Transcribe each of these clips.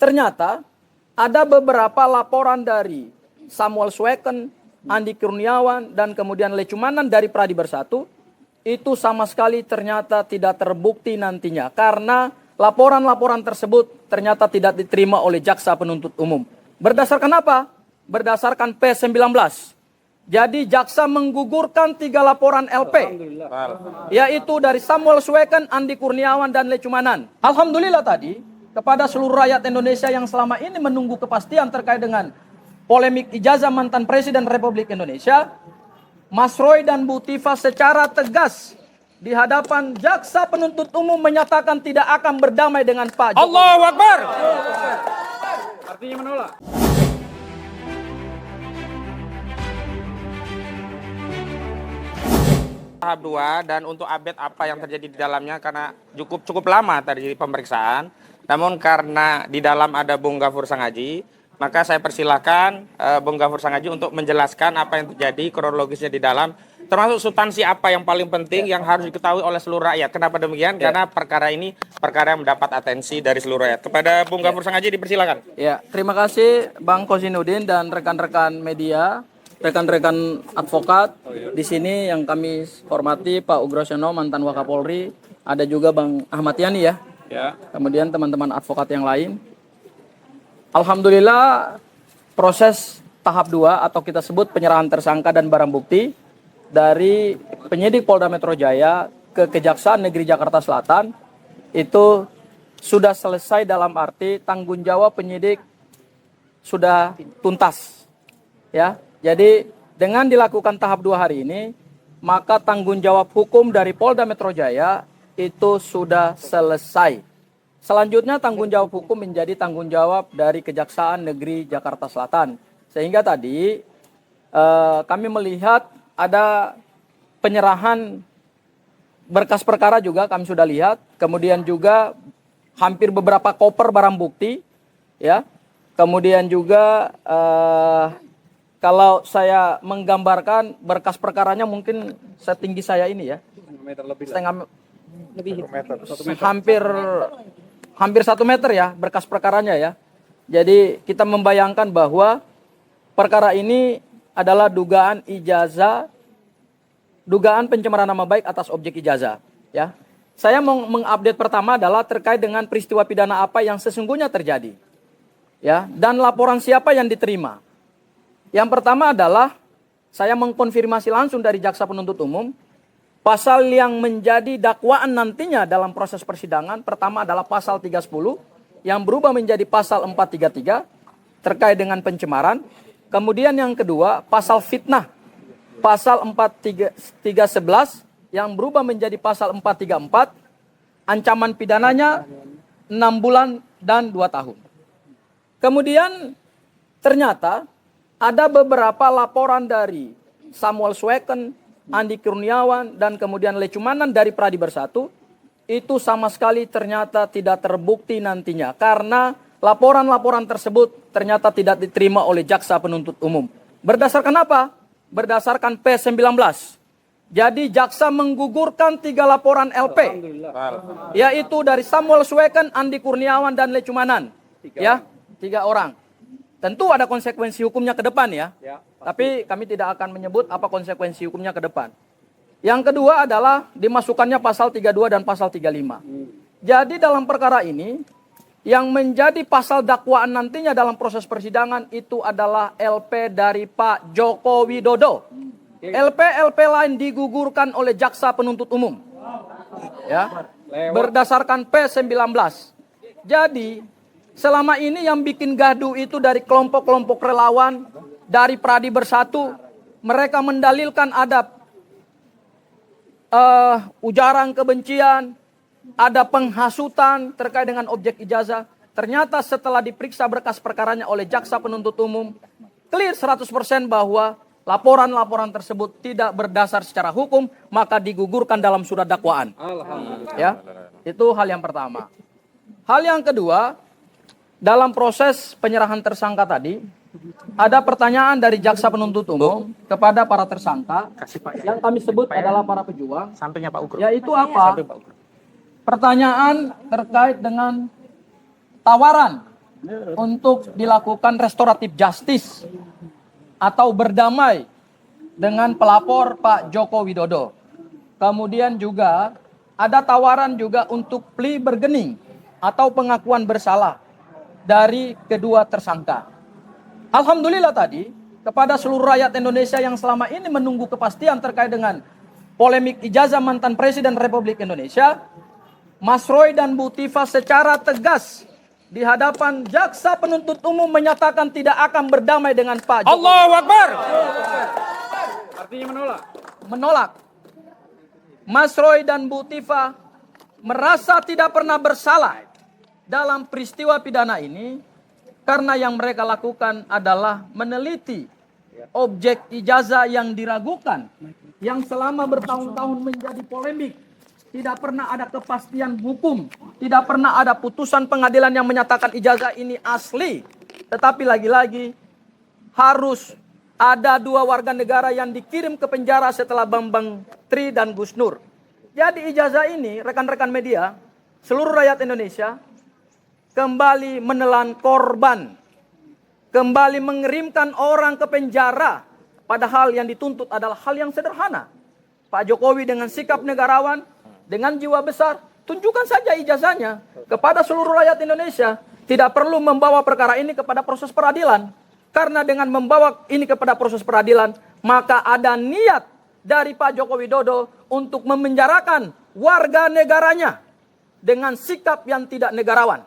ternyata ada beberapa laporan dari Samuel Sweken, Andi Kurniawan, dan kemudian Lecumanan dari Pradi Bersatu, itu sama sekali ternyata tidak terbukti nantinya. Karena laporan-laporan tersebut ternyata tidak diterima oleh jaksa penuntut umum. Berdasarkan apa? Berdasarkan P19. Jadi jaksa menggugurkan 3 laporan LP. Yaitu dari Samuel Sweken, Andi Kurniawan, dan Lecumanan. Alhamdulillah tadi, kepada seluruh rakyat Indonesia yang selama ini menunggu kepastian terkait dengan polemik ijazah mantan Presiden Republik Indonesia, Mas Roy dan Bu Tifa secara tegas di hadapan jaksa penuntut umum menyatakan tidak akan berdamai dengan Pak Jokowi. Allahu Akbar. Artinya menolak. Tahap 2 dan untuk update apa yang terjadi di dalamnya karena cukup lama tadi pemeriksaan. Namun karena di dalam ada Bung Gafur Sangaji, maka saya persilakan Bung Gafur Sangaji untuk menjelaskan apa yang terjadi kronologisnya di dalam, termasuk substansi apa yang paling penting yang harus diketahui oleh seluruh rakyat. Kenapa demikian? Karena perkara ini perkara yang mendapat atensi dari seluruh rakyat. Kepada Bung Gafur Sangaji dipersilakan. Ya, terima kasih Bang Kozinudin dan rekan-rekan media, rekan-rekan advokat di sini yang kami hormati, Pak Ugrosono mantan Wakapolri, ada juga Bang Ahmad Yani ya. Kemudian teman-teman advokat yang lain. Alhamdulillah proses tahap 2 atau kita sebut penyerahan tersangka dan barang bukti dari penyidik Polda Metro Jaya ke Kejaksaan Negeri Jakarta Selatan itu sudah selesai dalam arti tanggung jawab penyidik sudah tuntas. Ya. Jadi dengan dilakukan tahap 2 hari ini, maka tanggung jawab hukum dari Polda Metro Jaya itu sudah selesai. Selanjutnya tanggung jawab hukum menjadi tanggung jawab dari Kejaksaan Negeri Jakarta Selatan. Sehingga tadi kami melihat ada penyerahan berkas perkara juga kami sudah lihat. Kemudian juga hampir beberapa koper barang bukti. Ya. Kemudian juga kalau saya menggambarkan berkas perkaranya mungkin setinggi saya ini ya. Hampir 1 meter ya berkas perkaranya ya. Jadi kita membayangkan bahwa perkara ini adalah dugaan ijazah, dugaan pencemaran nama baik atas objek ijazah ya. Saya mau mengupdate pertama adalah terkait dengan peristiwa pidana apa yang sesungguhnya terjadi. Ya, dan laporan siapa yang diterima. Yang pertama adalah saya mengkonfirmasi langsung dari jaksa penuntut umum. Pasal yang menjadi dakwaan nantinya dalam proses persidangan pertama adalah pasal 310 yang berubah menjadi pasal 433 terkait dengan pencemaran. Kemudian yang kedua pasal fitnah pasal 43311 yang berubah menjadi pasal 434 ancaman pidananya 6 bulan dan 2 tahun. Kemudian ternyata ada beberapa laporan dari Samuel Sweken, Andi Kurniawan, dan kemudian Lecumanan dari Pradi Bersatu, itu sama sekali ternyata tidak terbukti nantinya. Karena laporan-laporan tersebut ternyata tidak diterima oleh jaksa penuntut umum. Berdasarkan apa? Berdasarkan P19. Jadi jaksa menggugurkan 3 laporan LP. Yaitu dari Samuel Sweken, Andi Kurniawan, dan Lecumanan. Ya, 3 orang. Tentu ada konsekuensi hukumnya ke depan ya. Tapi kami tidak akan menyebut apa konsekuensi hukumnya ke depan. Yang kedua adalah dimasukkannya pasal 32 dan pasal 35. Jadi dalam perkara ini, yang menjadi pasal dakwaan nantinya dalam proses persidangan itu adalah LP dari Pak Joko Widodo. LP lain digugurkan oleh jaksa penuntut umum. Ya, berdasarkan P19. Jadi selama ini yang bikin gaduh itu dari kelompok-kelompok relawan, dari Pradi Bersatu, mereka mendalilkan ada ujaran kebencian, ada penghasutan terkait dengan objek ijazah. Ternyata setelah diperiksa berkas perkaranya oleh jaksa penuntut umum, clear 100% bahwa laporan-laporan tersebut tidak berdasar secara hukum, maka digugurkan dalam surat dakwaan. Ya, itu hal yang pertama. Hal yang kedua, dalam proses penyerahan tersangka tadi, ada pertanyaan dari jaksa penuntut umum kepada para tersangka yang kami sebut adalah para pejuang. Sampingnya Pak Ugro. Yaitu apa? Pertanyaan terkait dengan tawaran untuk dilakukan restoratif justice atau berdamai dengan pelapor Pak Joko Widodo. Kemudian juga ada tawaran juga untuk plea bergening atau pengakuan bersalah dari kedua tersangka. Alhamdulillah tadi kepada seluruh rakyat Indonesia yang selama ini menunggu kepastian terkait dengan polemik ijazah mantan Presiden Republik Indonesia, Mas Roy dan Bu Tifa secara tegas di hadapan jaksa penuntut umum menyatakan tidak akan berdamai dengan Pak Jokowi. Allahu Akbar. Artinya menolak. Menolak. Mas Roy dan Bu Tifa merasa tidak pernah bersalah dalam peristiwa pidana ini karena yang mereka lakukan adalah meneliti objek ijazah yang diragukan, yang selama bertahun-tahun menjadi polemik. Tidak pernah ada kepastian hukum, tidak pernah ada putusan pengadilan yang menyatakan ijazah ini asli. Tetapi lagi-lagi harus ada 2 warga negara yang dikirim ke penjara setelah Bambang Tri dan Gus Nur. Jadi ijazah ini, rekan-rekan media, seluruh rakyat Indonesia kembali menelan korban, kembali mengirimkan orang ke penjara, padahal yang dituntut adalah hal yang sederhana. Pak Jokowi dengan sikap negarawan, dengan jiwa besar, tunjukkan saja ijazahnya kepada seluruh rakyat Indonesia. Tidak perlu membawa perkara ini kepada proses peradilan. Karena dengan membawa ini kepada proses peradilan, maka ada niat dari Pak Joko Widodo untuk memenjarakan warga negaranya dengan sikap yang tidak negarawan.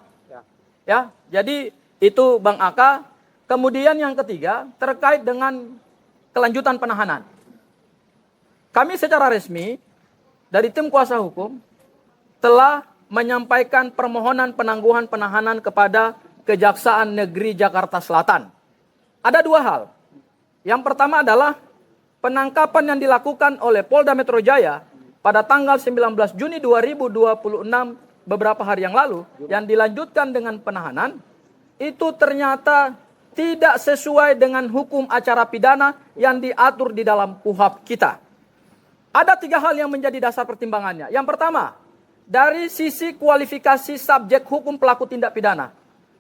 Ya, jadi itu Bang Aka. Kemudian yang ketiga terkait dengan kelanjutan penahanan. Kami secara resmi dari tim kuasa hukum telah menyampaikan permohonan penangguhan penahanan kepada Kejaksaan Negeri Jakarta Selatan. Ada 2 hal. Yang pertama adalah penangkapan yang dilakukan oleh Polda Metro Jaya pada tanggal 19 Juni 2026 beberapa hari yang lalu yang dilanjutkan dengan penahanan itu ternyata tidak sesuai dengan hukum acara pidana yang diatur di dalam KUHP kita. Ada 3 hal yang menjadi dasar pertimbangannya. Yang pertama, dari sisi kualifikasi subjek hukum pelaku tindak pidana.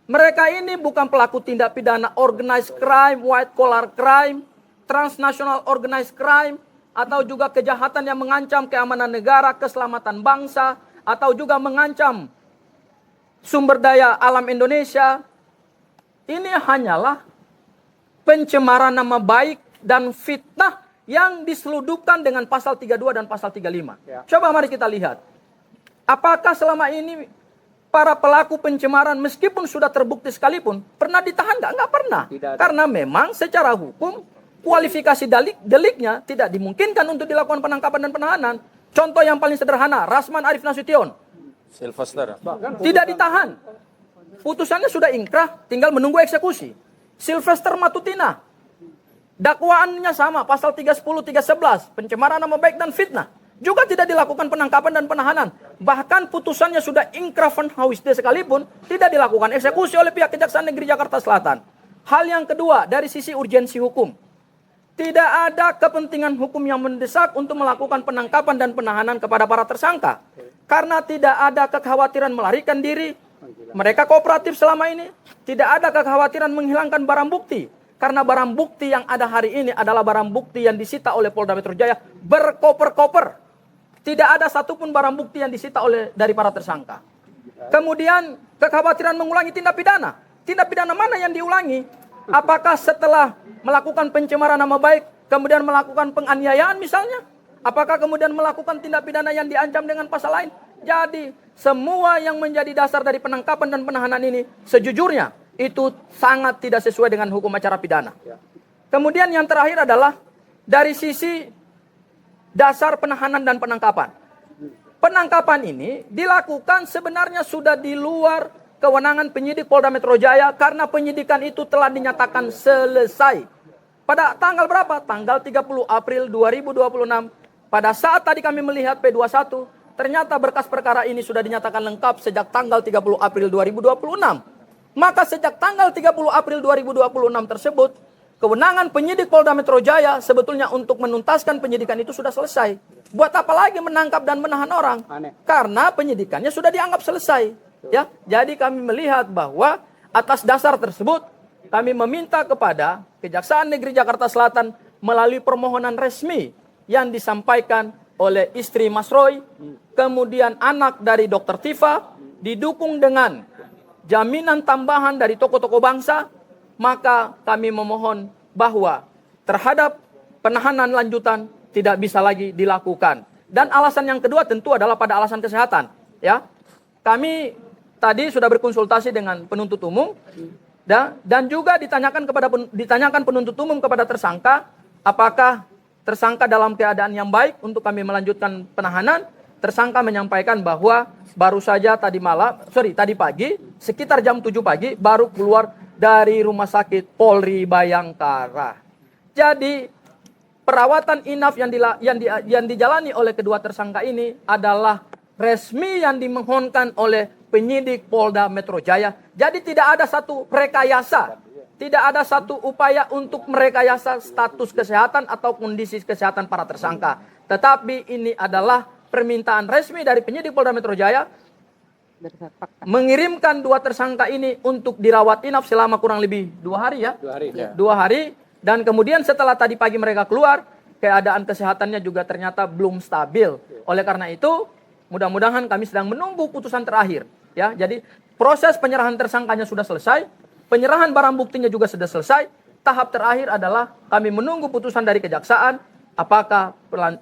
Mereka ini bukan pelaku tindak pidana organized crime, white collar crime, transnational organized crime, atau juga kejahatan yang mengancam keamanan negara, keselamatan bangsa, atau juga mengancam sumber daya alam Indonesia. Ini hanyalah pencemaran nama baik dan fitnah yang diseludupkan dengan pasal 32 dan pasal 35. Coba mari kita lihat. Apakah selama ini para pelaku pencemaran meskipun sudah terbukti sekalipun pernah ditahan nggak? Nggak pernah. Karena memang secara hukum kualifikasi deliknya tidak dimungkinkan untuk dilakukan penangkapan dan penahanan. Contoh yang paling sederhana, Rasman Arif Nasution. Sylvester. Tidak ditahan. Putusannya sudah ingkrah, tinggal menunggu eksekusi. Sylvester Matutina. Dakwaannya sama, pasal 310, 311, pencemaran nama baik dan fitnah. Juga tidak dilakukan penangkapan dan penahanan. Bahkan putusannya sudah ingkrah van Hauisde sekalipun, tidak dilakukan eksekusi oleh pihak Kejaksaan Negeri Jakarta Selatan. Hal yang kedua, dari sisi urgensi hukum. Tidak ada kepentingan hukum yang mendesak untuk melakukan penangkapan dan penahanan kepada para tersangka. Karena tidak ada kekhawatiran melarikan diri. Mereka kooperatif selama ini. Tidak ada kekhawatiran menghilangkan barang bukti. Karena barang bukti yang ada hari ini adalah barang bukti yang disita oleh Polda Metro Jaya berkoper-koper. Tidak ada satupun barang bukti yang disita dari para tersangka. Kemudian kekhawatiran mengulangi tindak pidana. Tindak pidana mana yang diulangi? Apakah setelah melakukan pencemaran nama baik, kemudian melakukan penganiayaan misalnya? Apakah kemudian melakukan tindak pidana yang diancam dengan pasal lain? Jadi semua yang menjadi dasar dari penangkapan dan penahanan ini sejujurnya itu sangat tidak sesuai dengan hukum acara pidana. Kemudian yang terakhir adalah dari sisi dasar penahanan dan penangkapan. Penangkapan ini dilakukan sebenarnya sudah di luar kewenangan penyidik Polda Metro Jaya karena penyidikan itu telah dinyatakan selesai. Pada tanggal berapa? Tanggal 30 April 2026. Pada saat tadi kami melihat P21, ternyata berkas perkara ini sudah dinyatakan lengkap sejak tanggal 30 April 2026. Maka sejak tanggal 30 April 2026 tersebut, kewenangan penyidik Polda Metro Jaya sebetulnya untuk menuntaskan penyidikan itu sudah selesai. Buat apa lagi menangkap dan menahan orang? Karena penyidikannya sudah dianggap selesai. Ya, jadi kami melihat bahwa Atas dasar tersebut, kami meminta kepada Kejaksaan Negeri Jakarta Selatan melalui permohonan resmi yang disampaikan oleh istri Mas Roy, kemudian anak dari Dr. Tifa, didukung dengan jaminan tambahan dari tokoh-tokoh bangsa, maka kami memohon bahwa terhadap penahanan lanjutan tidak bisa lagi dilakukan. Dan alasan yang kedua tentu adalah pada alasan kesehatan. Ya, kami tadi sudah berkonsultasi dengan penuntut umum dan juga ditanyakan penuntut umum kepada tersangka, apakah tersangka dalam keadaan yang baik untuk kami melanjutkan penahanan. Tersangka menyampaikan bahwa baru saja tadi pagi sekitar jam 7 pagi baru keluar dari rumah sakit Polri Bayangkara. Jadi perawatan inaf yang dijalani oleh kedua tersangka ini adalah resmi yang dimohonkan oleh penyidik Polda Metro Jaya. Jadi tidak ada satu rekayasa, tidak ada satu upaya untuk merekayasa status kesehatan atau kondisi kesehatan para tersangka. Tetapi ini adalah permintaan resmi dari penyidik Polda Metro Jaya mengirimkan dua tersangka ini untuk dirawat inap selama kurang lebih 2 hari ya. 2 hari. Ya. 2 hari. Dan kemudian setelah tadi pagi mereka keluar, keadaan kesehatannya juga ternyata belum stabil. Oleh karena itu, mudah-mudahan kami sedang menunggu putusan terakhir. Ya, jadi proses penyerahan tersangkanya sudah selesai, penyerahan barang buktinya juga sudah selesai. Tahap terakhir adalah kami menunggu putusan dari kejaksaan, apakah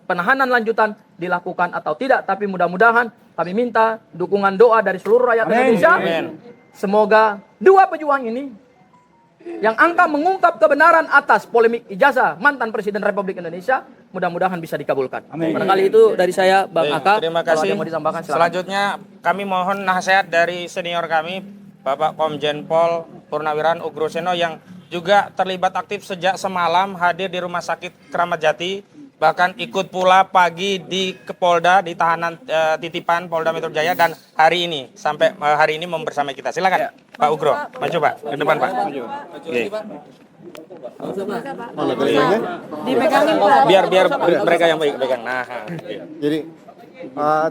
penahanan lanjutan dilakukan atau tidak. Tapi mudah-mudahan kami minta dukungan doa dari seluruh rakyat Indonesia. Amin. Semoga dua pejuang ini yang angka mengungkap kebenaran atas polemik ijazah mantan Presiden Republik Indonesia, mudah-mudahan bisa dikabulkan. Barangkali itu dari saya, Bang Aka. Terima Kalau ada kasih. yang mau ditambahkan, silakan. Selanjutnya kami mohon nasihat dari senior kami, Bapak Komjen Pol Purnawirawan Ugroseno yang juga terlibat aktif sejak semalam hadir di Rumah Sakit Kramat Jati, bahkan ikut pula pagi di Polda di tahanan titipan Polda Metro Jaya dan hari ini sampai hari ini membersamai kita. Silakan Pak Ugro, maju Pak ke depan Pak. Oke. Dipegangin Pak. Biar mereka yang pegang. Nah, Jadi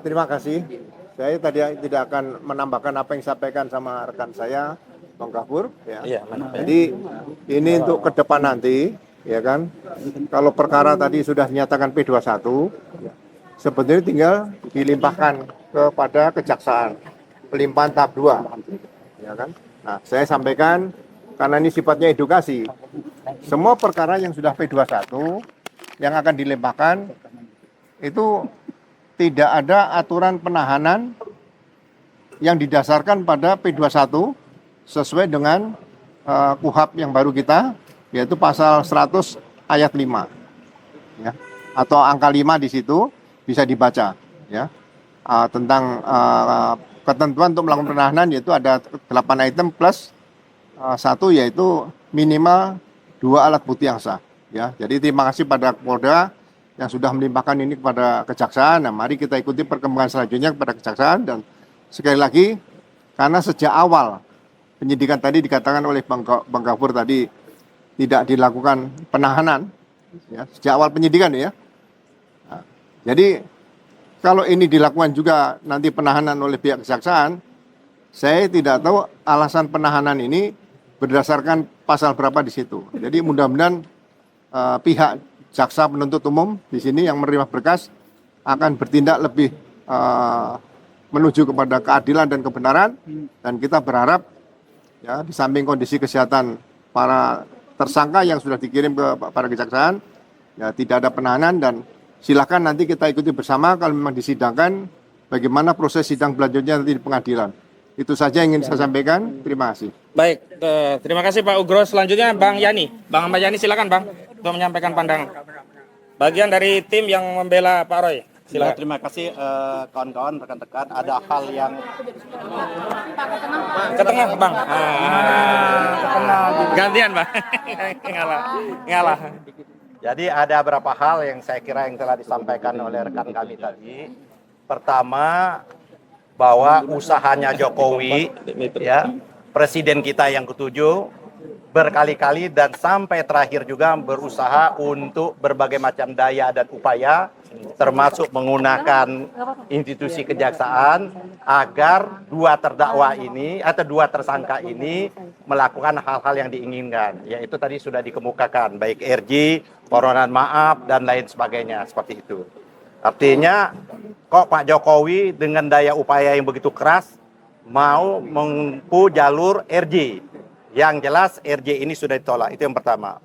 terima kasih. Saya tadi tidak akan menambahkan apa yang disampaikan sama rekan saya, Bang Gafur. Ya. iya, mana? Jadi ini untuk ke depan nanti, ya kan. Kalau perkara tadi sudah dinyatakan P21, ya, sebetulnya tinggal dilimpahkan kepada kejaksaan, pelimpahan tahap 2, ya kan. Nah, saya sampaikan karena ini sifatnya edukasi. Semua perkara yang sudah P21 yang akan dilimpahkan itu tidak ada aturan penahanan yang didasarkan pada P21 sesuai dengan KUHP yang baru kita, yaitu pasal 100 ayat 5. Ya. Atau angka 5 di situ bisa dibaca, ya. Tentang ketentuan untuk melakukan penahanan, yaitu ada 8 item plus 1, yaitu minimal 2 alat bukti yang sah. Ya. Jadi terima kasih pada Polda yang sudah melimpahkan ini kepada kejaksaan. Nah, mari kita ikuti perkembangan selanjutnya kepada kejaksaan. Dan sekali lagi, karena sejak awal penyidikan tadi dikatakan oleh Bang Gafur tadi tidak dilakukan penahanan, ya, sejak awal penyidikan ya. Nah, jadi kalau ini dilakukan juga nanti penahanan oleh pihak kejaksaan, saya tidak tahu alasan penahanan ini berdasarkan pasal berapa di situ. Jadi mudah-mudahan pihak jaksa penuntut umum di sini yang menerima berkas akan bertindak lebih menuju kepada keadilan dan kebenaran, dan kita berharap ya di samping kondisi kesehatan para tersangka yang sudah dikirim ke para kejaksaan ya tidak ada penahanan, dan silakan nanti kita ikuti bersama kalau memang disidangkan bagaimana proses sidang selanjutnya nanti di pengadilan. Itu saja yang ingin saya sampaikan. Terima kasih. Baik, terima kasih Pak Ugro. Selanjutnya Bang Yani. Bang Ahmad Yani silakan Bang untuk menyampaikan pandangan. Bagian dari tim yang membela Pak Roy. Silakan. Terima kasih kawan-kawan, rekan-rekan. Ada hal yang Ke tengah Bang. Gantian Bang. Ngalah. jadi ada beberapa hal yang saya kira yang telah disampaikan oleh rekan kami tadi. Pertama, bahwa usahanya Jokowi ya Presiden kita yang ketujuh berkali-kali dan sampai terakhir juga berusaha untuk berbagai macam daya dan upaya, termasuk menggunakan institusi kejaksaan agar dua terdakwa ini atau dua tersangka ini melakukan hal-hal yang diinginkan, yaitu tadi sudah dikemukakan baik RJ, permohonan maaf dan lain sebagainya seperti itu. Artinya kok Pak Jokowi dengan daya upaya yang begitu keras mau menempuh jalur RJ. Yang jelas RJ ini sudah ditolak, itu yang pertama.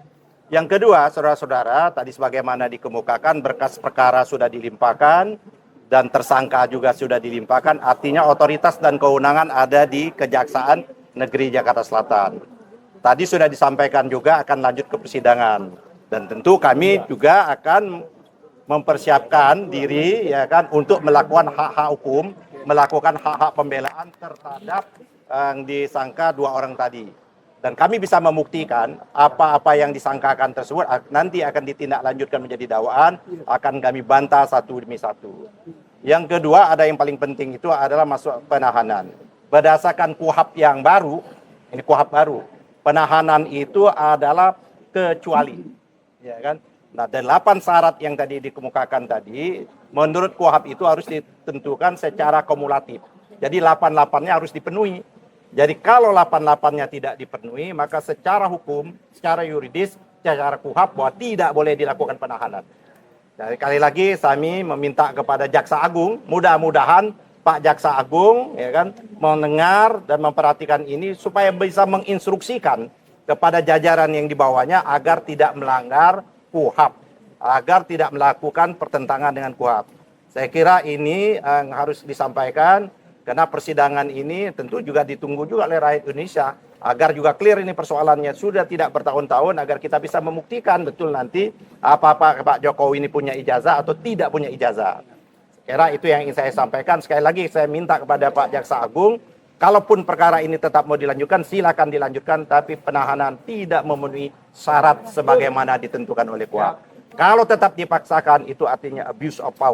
Yang kedua, saudara-saudara, tadi sebagaimana dikemukakan berkas perkara sudah dilimpahkan dan tersangka juga sudah dilimpahkan, artinya otoritas dan kewenangan ada di Kejaksaan Negeri Jakarta Selatan. Tadi sudah disampaikan juga akan lanjut ke persidangan dan tentu kami juga akan mempersiapkan diri ya kan untuk melakukan hak-hak hukum, melakukan hak-hak pembelaan terhadap yang disangka dua orang tadi. Dan kami bisa membuktikan apa-apa yang disangkakan tersebut nanti akan ditindaklanjutkan menjadi dakwaan, akan kami bantah satu demi satu. Yang kedua, ada yang paling penting itu adalah masuk penahanan. Berdasarkan KUHP yang baru, ini KUHP baru, penahanan itu adalah kecuali. Ya kan? Nah, 8 syarat yang tadi dikemukakan tadi, menurut KUHP itu harus ditentukan secara kumulatif. Jadi 8-8-nya harus dipenuhi. Jadi kalau 8-8-nya tidak dipenuhi, maka secara hukum, secara yuridis, secara KUHP bahwa tidak boleh dilakukan penahanan. Jadi kali lagi kami meminta kepada Jaksa Agung, mudah-mudahan Pak Jaksa Agung ya kan mendengar dan memperhatikan ini supaya bisa menginstruksikan kepada jajaran yang di bawahnya agar tidak melanggar KUHP, agar tidak melakukan pertentangan dengan KUHP. Saya kira ini harus disampaikan. Karena persidangan ini tentu juga ditunggu juga oleh rakyat Indonesia agar juga clear ini persoalannya sudah tidak bertahun-tahun agar kita bisa membuktikan betul nanti apa-apa Pak Jokowi ini punya ijazah atau tidak punya ijazah. Kira itu yang ingin saya sampaikan. Sekali lagi saya minta kepada Pak Jaksa Agung, kalaupun perkara ini tetap mau dilanjutkan silakan dilanjutkan, tapi penahanan tidak memenuhi syarat sebagaimana ditentukan oleh KUHP. Kalau tetap dipaksakan itu artinya abuse of power.